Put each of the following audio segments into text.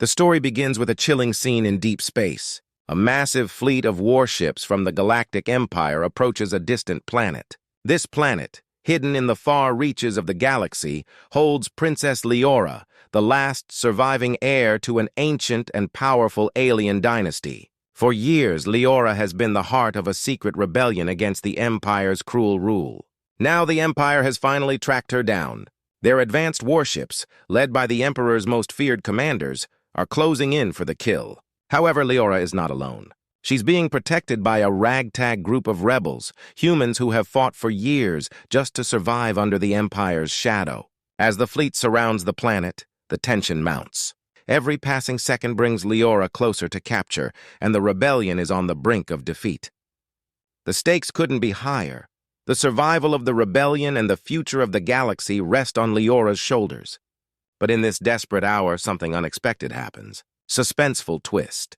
The story begins with a chilling scene in deep space. A massive fleet of warships from the Galactic Empire approaches a distant planet. This planet, hidden in the far reaches of the galaxy, holds Princess Leora, the last surviving heir to an ancient and powerful alien dynasty. For years, Leora has been the heart of a secret rebellion against the Empire's cruel rule. Now the Empire has finally tracked her down. Their advanced warships, led by the Emperor's most feared commanders, are closing in for the kill. However, Leora is not alone. She's being protected by a ragtag group of rebels, humans who have fought for years just to survive under the Empire's shadow. As the fleet surrounds the planet, the tension mounts. Every passing second brings Leora closer to capture, and the rebellion is on the brink of defeat. The stakes couldn't be higher. The survival of the rebellion and the future of the galaxy rest on Leora's shoulders. But in this desperate hour, something unexpected happens. Suspenseful twist.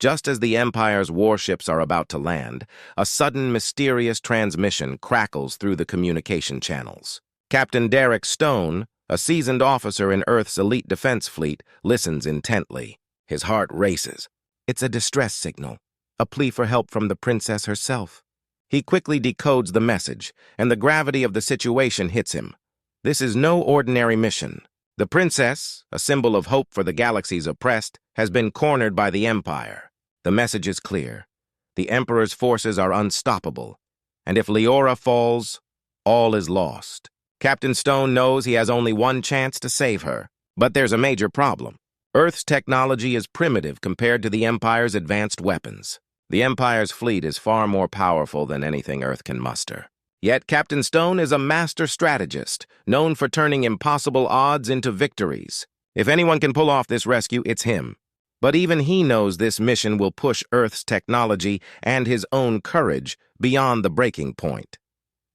Just as the Empire's warships are about to land, a sudden mysterious transmission crackles through the communication channels. Captain Derek Stone, a seasoned officer in Earth's elite defense fleet, listens intently. His heart races. It's a distress signal, a plea for help from the princess herself. He quickly decodes the message, and the gravity of the situation hits him. This is no ordinary mission. The princess, a symbol of hope for the galaxy's oppressed, has been cornered by the Empire. The message is clear. The Emperor's forces are unstoppable, and if Leora falls, all is lost. Captain Stone knows he has only one chance to save her, but there's a major problem. Earth's technology is primitive compared to the Empire's advanced weapons. The Empire's fleet is far more powerful than anything Earth can muster. Yet Captain Stone is a master strategist, known for turning impossible odds into victories. If anyone can pull off this rescue, it's him. But even he knows this mission will push Earth's technology and his own courage beyond the breaking point.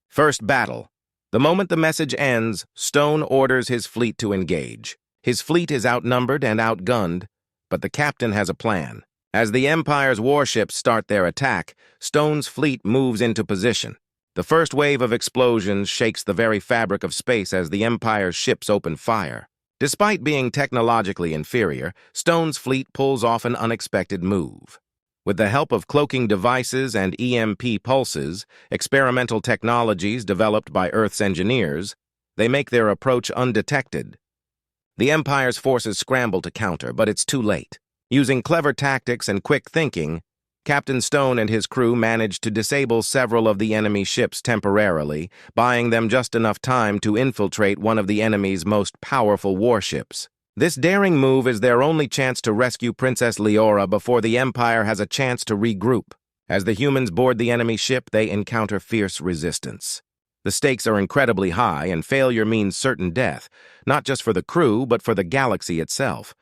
First battle. The moment the message ends, Stone orders his fleet to engage. His fleet is outnumbered and outgunned, but the captain has a plan. As the Empire's warships start their attack, Stone's fleet moves into position. The first wave of explosions shakes the very fabric of space as the Empire's ships open fire. Despite being technologically inferior, Stone's fleet pulls off an unexpected move. With the help of cloaking devices and EMP pulses, experimental technologies developed by Earth's engineers, they make their approach undetected. The Empire's forces scramble to counter, but it's too late. Using clever tactics and quick thinking, Captain Stone and his crew managed to disable several of the enemy ships temporarily, buying them just enough time to infiltrate one of the enemy's most powerful warships. This daring move is their only chance to rescue Princess Leora before the Empire has a chance to regroup. As the humans board the enemy ship, they encounter fierce resistance. The stakes are incredibly high, and failure means certain death, not just for the crew, but for the galaxy itself.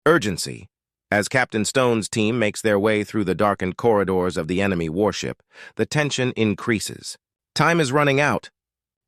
Urgency. As Captain Stone's team makes their way through the darkened corridors of the enemy warship, the tension increases. Time is running out.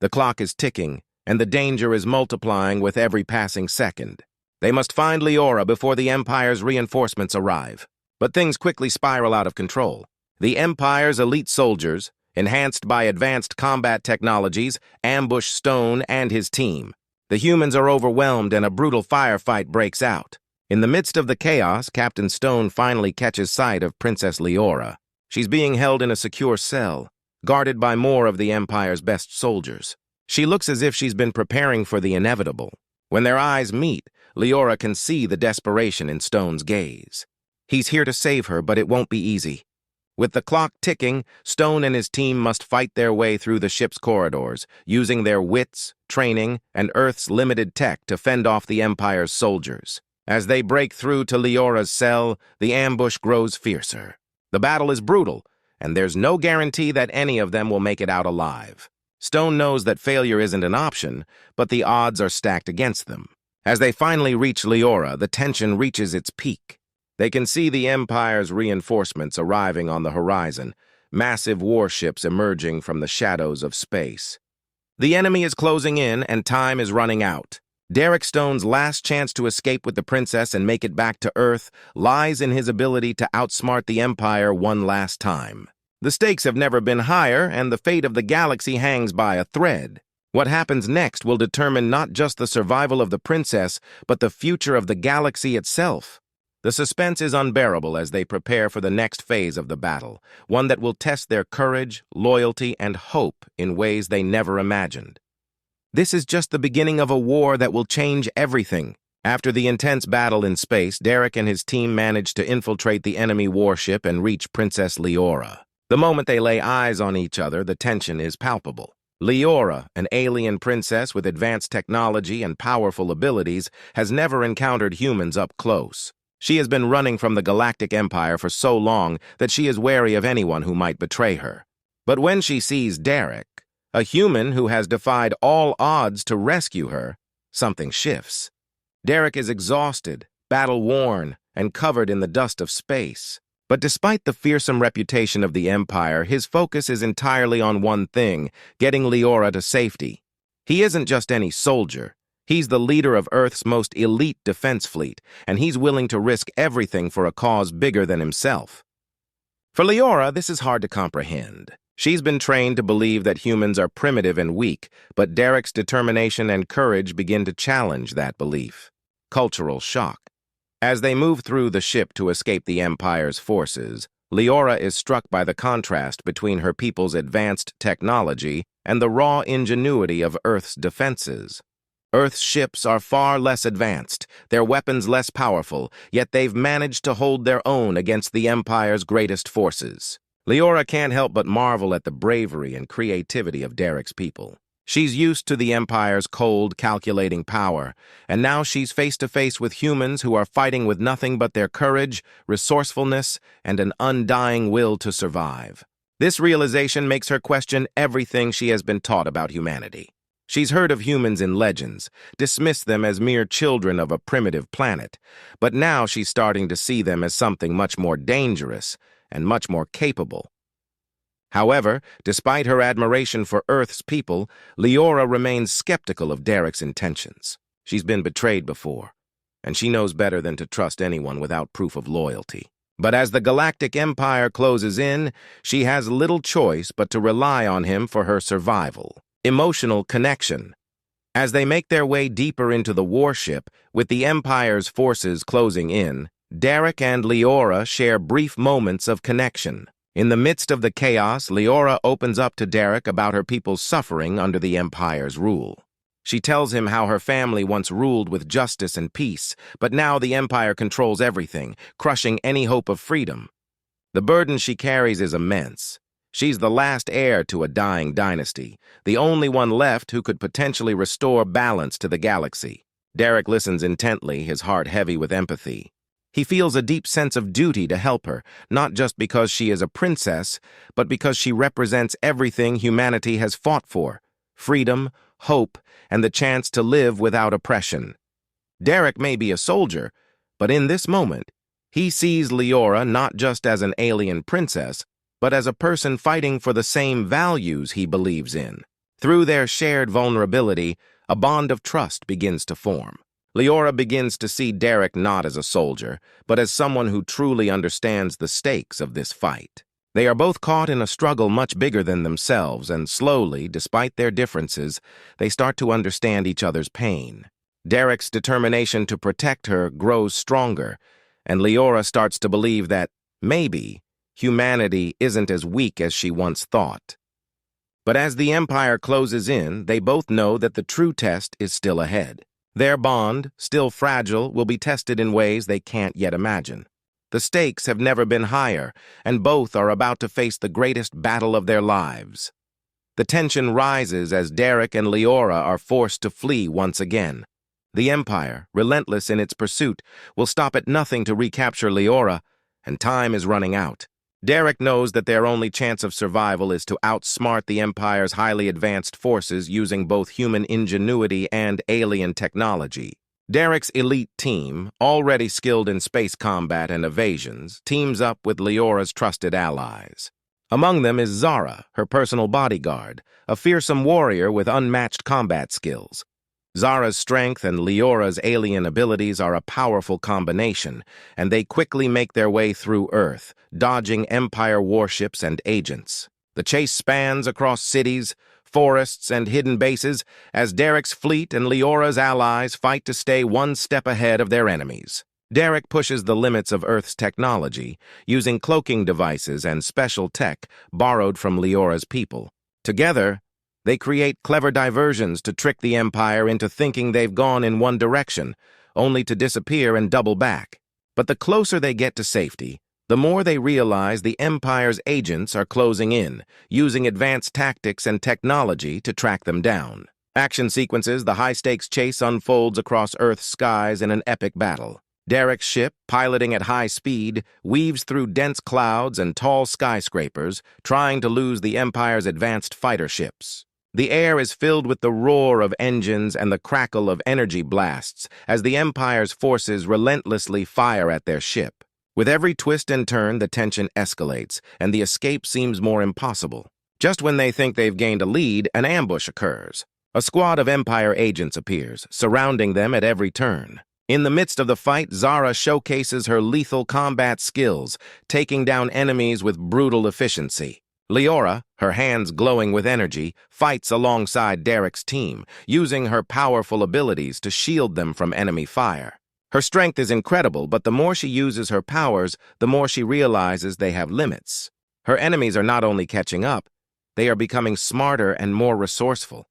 The clock is ticking, and the danger is multiplying with every passing second. They must find Leora before the Empire's reinforcements arrive. But things quickly spiral out of control. The Empire's elite soldiers, enhanced by advanced combat technologies, ambush Stone and his team. The humans are overwhelmed and a brutal firefight breaks out. In the midst of the chaos, Captain Stone finally catches sight of Princess Leora. She's being held in a secure cell, guarded by more of the Empire's best soldiers. She looks as if she's been preparing for the inevitable. When their eyes meet, Leora can see the desperation in Stone's gaze. He's here to save her, but it won't be easy. With the clock ticking, Stone and his team must fight their way through the ship's corridors, using their wits, training, and Earth's limited tech to fend off the Empire's soldiers. As they break through to Leora's cell, the ambush grows fiercer. The battle is brutal, and there's no guarantee that any of them will make it out alive. Stone knows that failure isn't an option, but the odds are stacked against them. As they finally reach Leora, the tension reaches its peak. They can see the Empire's reinforcements arriving on the horizon, massive warships emerging from the shadows of space. The enemy is closing in, and time is running out. Derek Stone's last chance to escape with the princess and make it back to Earth lies in his ability to outsmart the Empire one last time. The stakes have never been higher, and the fate of the galaxy hangs by a thread. What happens next will determine not just the survival of the princess, but the future of the galaxy itself. The suspense is unbearable as they prepare for the next phase of the battle, one that will test their courage, loyalty, and hope in ways they never imagined. This is just the beginning of a war that will change everything. After the intense battle in space, Derek and his team manage to infiltrate the enemy warship and reach Princess Leora. The moment they lay eyes on each other, the tension is palpable. Leora, an alien princess with advanced technology and powerful abilities, has never encountered humans up close. She has been running from the Galactic Empire for so long that she is wary of anyone who might betray her. But when she sees Derek, a human who has defied all odds to rescue her, something shifts. Derek is exhausted, battle-worn, and covered in the dust of space. But despite the fearsome reputation of the Empire, his focus is entirely on one thing: getting Leora to safety. He isn't just any soldier. He's the leader of Earth's most elite defense fleet, and he's willing to risk everything for a cause bigger than himself. For Leora, this is hard to comprehend. She's been trained to believe that humans are primitive and weak, but Derek's determination and courage begin to challenge that belief. Cultural shock. As they move through the ship to escape the Empire's forces, Leora is struck by the contrast between her people's advanced technology and the raw ingenuity of Earth's defenses. Earth's ships are far less advanced, their weapons less powerful, yet they've managed to hold their own against the Empire's greatest forces. Leora can't help but marvel at the bravery and creativity of Derek's people. She's used to the Empire's cold, calculating power, and now she's face to face with humans who are fighting with nothing but their courage, resourcefulness, and an undying will to survive. This realization makes her question everything she has been taught about humanity. She's heard of humans in legends, dismissed them as mere children of a primitive planet, but now she's starting to see them as something much more dangerous and much more capable. However, despite her admiration for Earth's people, Leora remains skeptical of Derek's intentions. She's been betrayed before, and she knows better than to trust anyone without proof of loyalty. But as the Galactic Empire closes in, she has little choice but to rely on him for her survival. Emotional connection. As they make their way deeper into the warship, with the Empire's forces closing in, Derek and Leora share brief moments of connection. In the midst of the chaos, Leora opens up to Derek about her people's suffering under the Empire's rule. She tells him how her family once ruled with justice and peace, but now the Empire controls everything, crushing any hope of freedom. The burden she carries is immense. She's the last heir to a dying dynasty, the only one left who could potentially restore balance to the galaxy. Derek listens intently, his heart heavy with empathy. He feels a deep sense of duty to help her, not just because she is a princess, but because she represents everything humanity has fought for: freedom, hope, and the chance to live without oppression. Derek may be a soldier, but in this moment, he sees Leora not just as an alien princess, but as a person fighting for the same values he believes in. Through their shared vulnerability, a bond of trust begins to form. Leora begins to see Derek not as a soldier, but as someone who truly understands the stakes of this fight. They are both caught in a struggle much bigger than themselves, and slowly, despite their differences, they start to understand each other's pain. Derek's determination to protect her grows stronger, and Leora starts to believe that, maybe, humanity isn't as weak as she once thought. But as the Empire closes in, they both know that the true test is still ahead. Their bond, still fragile, will be tested in ways they can't yet imagine. The stakes have never been higher, and both are about to face the greatest battle of their lives. The tension rises as Derek and Leora are forced to flee once again. The Empire, relentless in its pursuit, will stop at nothing to recapture Leora, and time is running out. Derek knows that their only chance of survival is to outsmart the Empire's highly advanced forces using both human ingenuity and alien technology. Derek's elite team, already skilled in space combat and evasions, teams up with Leora's trusted allies. Among them is Zara, her personal bodyguard, a fearsome warrior with unmatched combat skills. Zara's strength and Leora's alien abilities are a powerful combination, and they quickly make their way through Earth, dodging Empire warships and agents. The chase spans across cities, forests, and hidden bases as Derek's fleet and Leora's allies fight to stay one step ahead of their enemies. Derek pushes the limits of Earth's technology, using cloaking devices and special tech borrowed from Leora's people. Together, they create clever diversions to trick the Empire into thinking they've gone in one direction, only to disappear and double back. But the closer they get to safety, the more they realize the Empire's agents are closing in, using advanced tactics and technology to track them down. Action sequences, the high-stakes chase unfolds across Earth's skies in an epic battle. Derek's ship, piloting at high speed, weaves through dense clouds and tall skyscrapers, trying to lose the Empire's advanced fighter ships. The air is filled with the roar of engines and the crackle of energy blasts as the Empire's forces relentlessly fire at their ship. With every twist and turn, the tension escalates, and the escape seems more impossible. Just when they think they've gained a lead, an ambush occurs. A squad of Empire agents appears, surrounding them at every turn. In the midst of the fight, Zara showcases her lethal combat skills, taking down enemies with brutal efficiency. Leora, her hands glowing with energy, fights alongside Derek's team, using her powerful abilities to shield them from enemy fire. Her strength is incredible, but the more she uses her powers, the more she realizes they have limits. Her enemies are not only catching up, they are becoming smarter and more resourceful.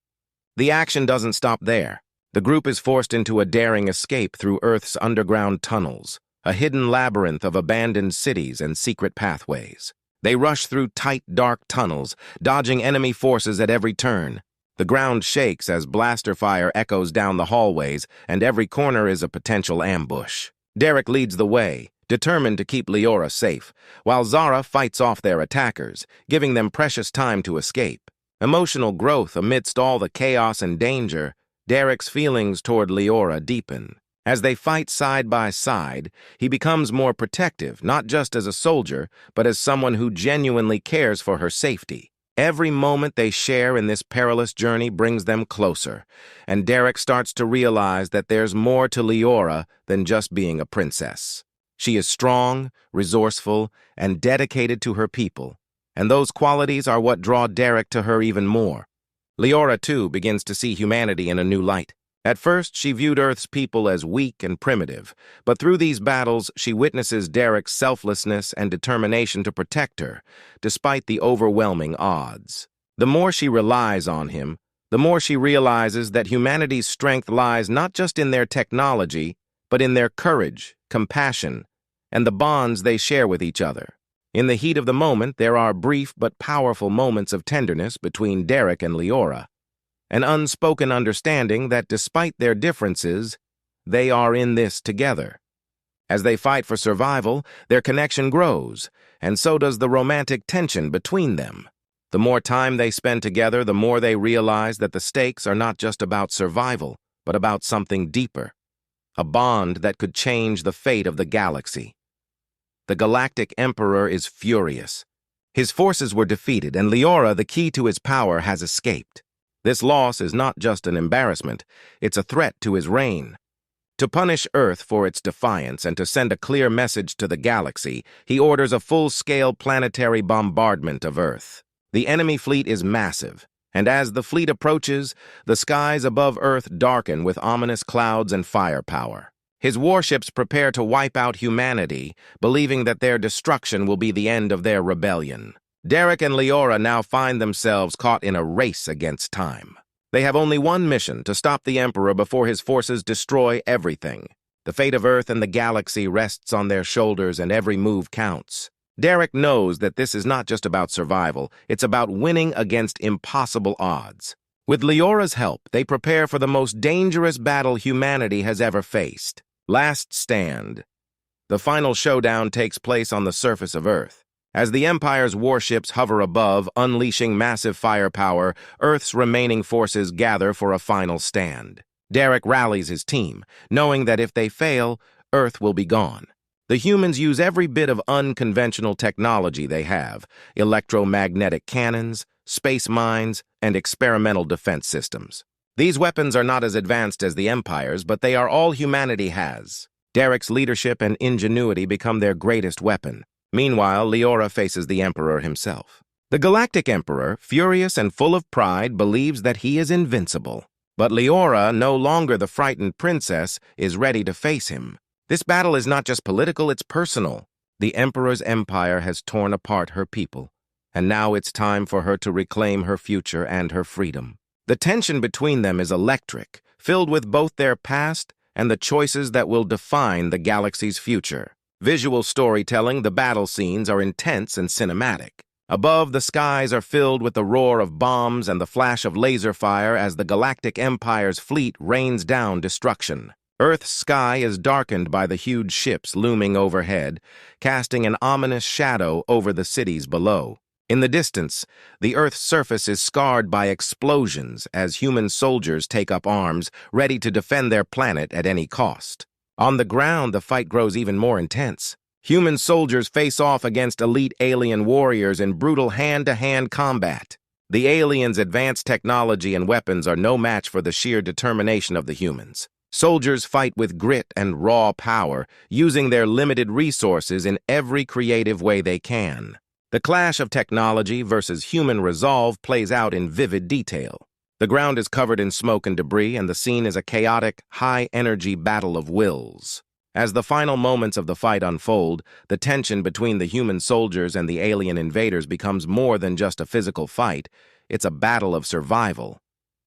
The action doesn't stop there. The group is forced into a daring escape through Earth's underground tunnels, a hidden labyrinth of abandoned cities and secret pathways. They rush through tight, dark tunnels, dodging enemy forces at every turn. The ground shakes as blaster fire echoes down the hallways, and every corner is a potential ambush. Derek leads the way, determined to keep Leora safe, while Zara fights off their attackers, giving them precious time to escape. Emotional growth amidst all the chaos and danger, Derek's feelings toward Leora deepen. As they fight side by side, he becomes more protective, not just as a soldier, but as someone who genuinely cares for her safety. Every moment they share in this perilous journey brings them closer, and Derek starts to realize that there's more to Leora than just being a princess. She is strong, resourceful, and dedicated to her people, and those qualities are what draw Derek to her even more. Leora, too, begins to see humanity in a new light. At first, she viewed Earth's people as weak and primitive, but through these battles, she witnesses Derek's selflessness and determination to protect her, despite the overwhelming odds. The more she relies on him, the more she realizes that humanity's strength lies not just in their technology, but in their courage, compassion, and the bonds they share with each other. In the heat of the moment, there are brief but powerful moments of tenderness between Derek and Leora, an unspoken understanding that despite their differences, they are in this together. As they fight for survival, their connection grows, and so does the romantic tension between them. The more time they spend together, the more they realize that the stakes are not just about survival, but about something deeper, a bond that could change the fate of the galaxy. The Galactic Emperor is furious. His forces were defeated, and Leora, the key to his power, has escaped. This loss is not just an embarrassment, it's a threat to his reign. To punish Earth for its defiance and to send a clear message to the galaxy, he orders a full-scale planetary bombardment of Earth. The enemy fleet is massive, and as the fleet approaches, the skies above Earth darken with ominous clouds and firepower. His warships prepare to wipe out humanity, believing that their destruction will be the end of their rebellion. Derek and Leora now find themselves caught in a race against time. They have only one mission: to stop the Emperor before his forces destroy everything. The fate of Earth and the galaxy rests on their shoulders, and every move counts. Derek knows that this is not just about survival, it's about winning against impossible odds. With Leora's help, they prepare for the most dangerous battle humanity has ever faced. Last Stand. The final showdown takes place on the surface of Earth. As the Empire's warships hover above, unleashing massive firepower, Earth's remaining forces gather for a final stand. Derek rallies his team, knowing that if they fail, Earth will be gone. The humans use every bit of unconventional technology they have: electromagnetic cannons, space mines, and experimental defense systems. These weapons are not as advanced as the Empire's, but they are all humanity has. Derek's leadership and ingenuity become their greatest weapon. Meanwhile, Leora faces the Emperor himself. The Galactic Emperor, furious and full of pride, believes that he is invincible. But Leora, no longer the frightened princess, is ready to face him. This battle is not just political, it's personal. The Emperor's empire has torn apart her people, and now it's time for her to reclaim her future and her freedom. The tension between them is electric, filled with both their past and the choices that will define the galaxy's future. Visual storytelling, the battle scenes are intense and cinematic. Above, the skies are filled with the roar of bombs and the flash of laser fire as the Galactic Empire's fleet rains down destruction. Earth's sky is darkened by the huge ships looming overhead, casting an ominous shadow over the cities below. In the distance, the Earth's surface is scarred by explosions as human soldiers take up arms, ready to defend their planet at any cost. On the ground, the fight grows even more intense. Human soldiers face off against elite alien warriors in brutal hand-to-hand combat. The aliens' advanced technology and weapons are no match for the sheer determination of the humans. Soldiers fight with grit and raw power, using their limited resources in every creative way they can. The clash of technology versus human resolve plays out in vivid detail. The ground is covered in smoke and debris, and the scene is a chaotic, high-energy battle of wills. As the final moments of the fight unfold, the tension between the human soldiers and the alien invaders becomes more than just a physical fight. It's a battle of survival.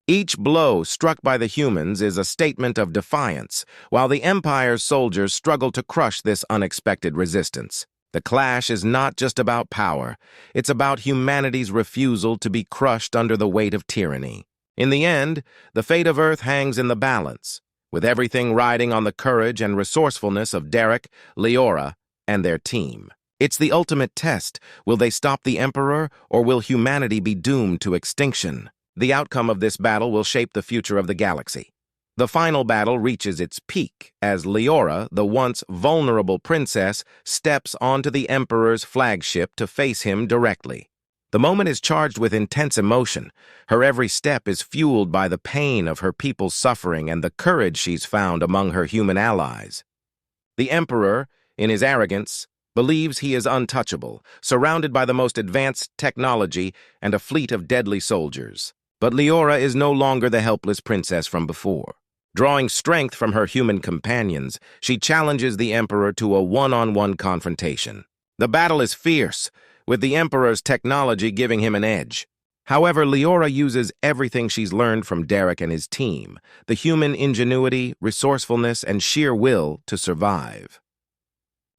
Each blow struck by the humans is a statement of defiance, while the Empire's soldiers struggle to crush this unexpected resistance. The clash is not just about power, it's about humanity's refusal to be crushed under the weight of tyranny. In the end, the fate of Earth hangs in the balance, with everything riding on the courage and resourcefulness of Derek, Leora, and their team. It's the ultimate test. Will they stop the Emperor, or will humanity be doomed to extinction? The outcome of this battle will shape the future of the galaxy. The final battle reaches its peak as Leora, the once vulnerable princess, steps onto the Emperor's flagship to face him directly. The moment is charged with intense emotion. Her every step is fueled by the pain of her people's suffering and the courage she's found among her human allies. The Emperor, in his arrogance, believes he is untouchable, surrounded by the most advanced technology and a fleet of deadly soldiers. But Leora is no longer the helpless princess from before. Drawing strength from her human companions, she challenges the Emperor to a one-on-one confrontation. The battle is fierce, with the Emperor's technology giving him an edge. However, Leora uses everything she's learned from Derek and his team, the human ingenuity, resourcefulness, and sheer will to survive.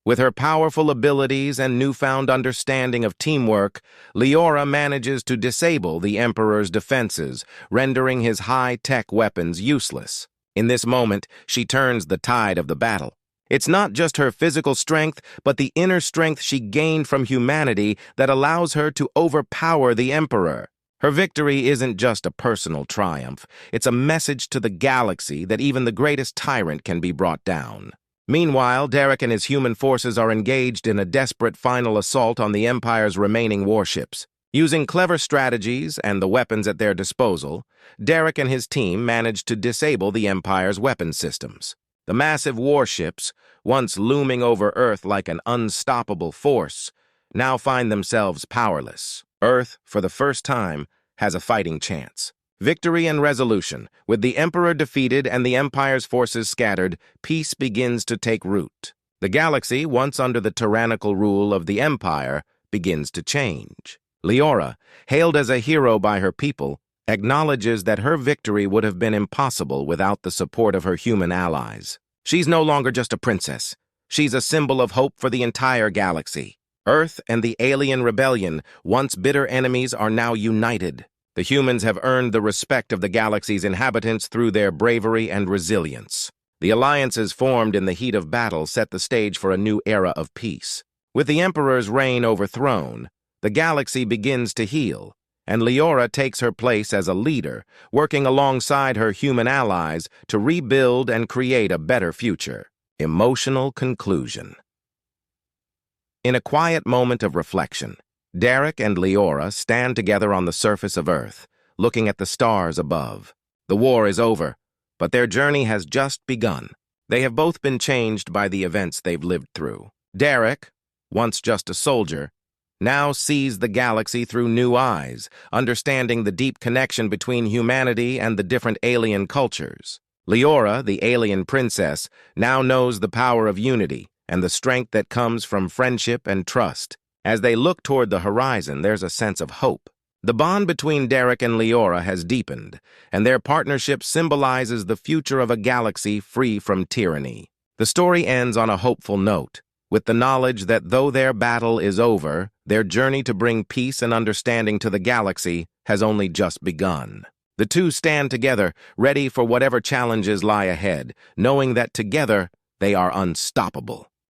With her powerful abilities and newfound understanding of teamwork, Leora manages to disable the Emperor's defenses, rendering his high-tech weapons useless. In this moment, she turns the tide of the battle. It's not just her physical strength, but the inner strength she gained from humanity that allows her to overpower the Emperor. Her victory isn't just a personal triumph. It's a message to the galaxy that even the greatest tyrant can be brought down. Meanwhile, Derek and his human forces are engaged in a desperate final assault on the Empire's remaining warships. Using clever strategies and the weapons at their disposal, Derek and his team manage to disable the Empire's weapon systems. The massive warships, once looming over Earth like an unstoppable force, now find themselves powerless. Earth, for the first time, has a fighting chance. Victory and resolution. With the Emperor defeated and the Empire's forces scattered, peace begins to take root. The galaxy, once under the tyrannical rule of the Empire, begins to change. Leora, hailed as a hero by her people, acknowledges that her victory would have been impossible without the support of her human allies. She's no longer just a princess. She's a symbol of hope for the entire galaxy. Earth and the alien rebellion, once bitter enemies, are now united. The humans have earned the respect of the galaxy's inhabitants through their bravery and resilience. The alliances formed in the heat of battle set the stage for a new era of peace. With the Emperor's reign overthrown, the galaxy begins to heal, and Leora takes her place as a leader, working alongside her human allies to rebuild and create a better future. Emotional conclusion. In a quiet moment of reflection, Derek and Leora stand together on the surface of Earth, looking at the stars above. The war is over, but their journey has just begun. They have both been changed by the events they've lived through. Derek, once just a soldier, now sees the galaxy through new eyes, understanding the deep connection between humanity and the different alien cultures. Leora, the alien princess, now knows the power of unity and the strength that comes from friendship and trust. As they look toward the horizon, there's a sense of hope. The bond between Derek and Leora has deepened, and their partnership symbolizes the future of a galaxy free from tyranny. The story ends on a hopeful note, with the knowledge that though their battle is over, their journey to bring peace and understanding to the galaxy has only just begun. The two stand together, ready for whatever challenges lie ahead, knowing that together they are unstoppable.